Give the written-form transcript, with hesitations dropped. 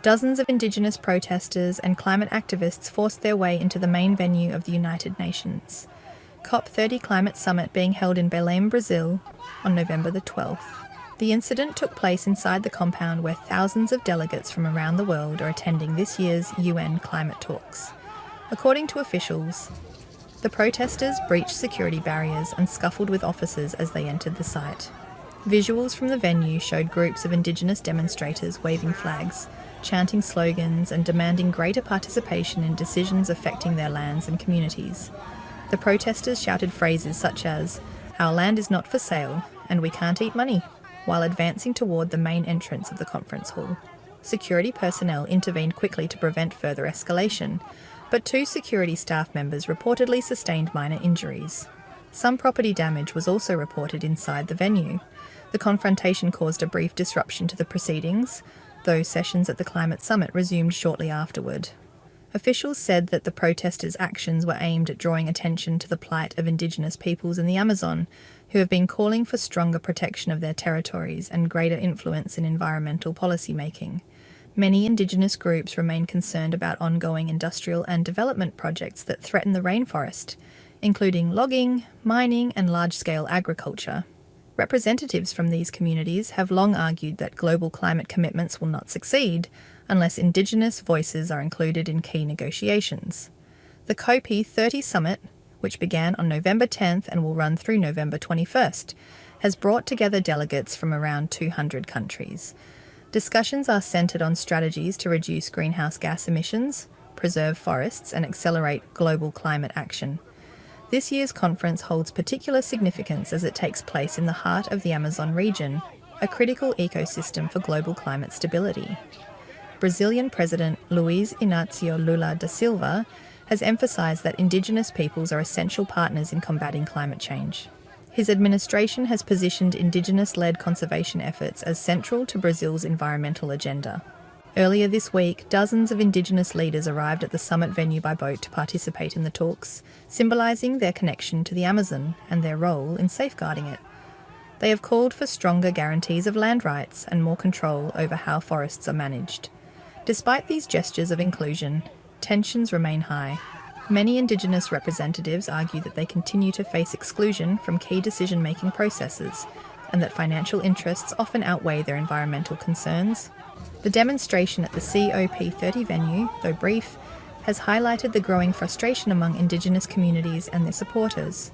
Dozens of Indigenous protesters and climate activists forced their way into the main venue of the United Nations, COP30 Climate Summit being held in Belém, Brazil, on November the 12th. The incident took place inside the compound where thousands of delegates from around the world are attending this year's UN climate talks. According to officials, the protesters breached security barriers and scuffled with officers as they entered the site. Visuals from the venue showed groups of Indigenous demonstrators waving flags, chanting slogans and demanding greater participation in decisions affecting their lands and communities. The protesters shouted phrases such as, "Our land is not for sale," and "We can't eat money," while advancing toward the main entrance of the conference hall. Security personnel intervened quickly to prevent further escalation, but 2 security staff members reportedly sustained minor injuries. Some property damage was also reported inside the venue. The confrontation caused a brief disruption to the proceedings, though sessions at the climate summit resumed shortly afterward. Officials said that the protesters' actions were aimed at drawing attention to the plight of Indigenous peoples in the Amazon, who have been calling for stronger protection of their territories and greater influence in environmental policymaking. Many Indigenous groups remain concerned about ongoing industrial and development projects that threaten the rainforest, including logging, mining, and large-scale agriculture. Representatives from these communities have long argued that global climate commitments will not succeed unless Indigenous voices are included in key negotiations. The COP30 Summit, which began on November 10th and will run through November 21st, has brought together delegates from around 200 countries. Discussions are centred on strategies to reduce greenhouse gas emissions, preserve forests, and accelerate global climate action. This year's conference holds particular significance as it takes place in the heart of the Amazon region, a critical ecosystem for global climate stability. Brazilian President Luiz Inácio Lula da Silva has emphasised that Indigenous peoples are essential partners in combating climate change. His administration has positioned Indigenous-led conservation efforts as central to Brazil's environmental agenda. Earlier this week, dozens of Indigenous leaders arrived at the summit venue by boat to participate in the talks, symbolising their connection to the Amazon and their role in safeguarding it. They have called for stronger guarantees of land rights and more control over how forests are managed. Despite these gestures of inclusion, tensions remain high. Many Indigenous representatives argue that they continue to face exclusion from key decision-making processes and that financial interests often outweigh their environmental concerns. The demonstration at the COP30 venue, though brief, has highlighted the growing frustration among Indigenous communities and their supporters.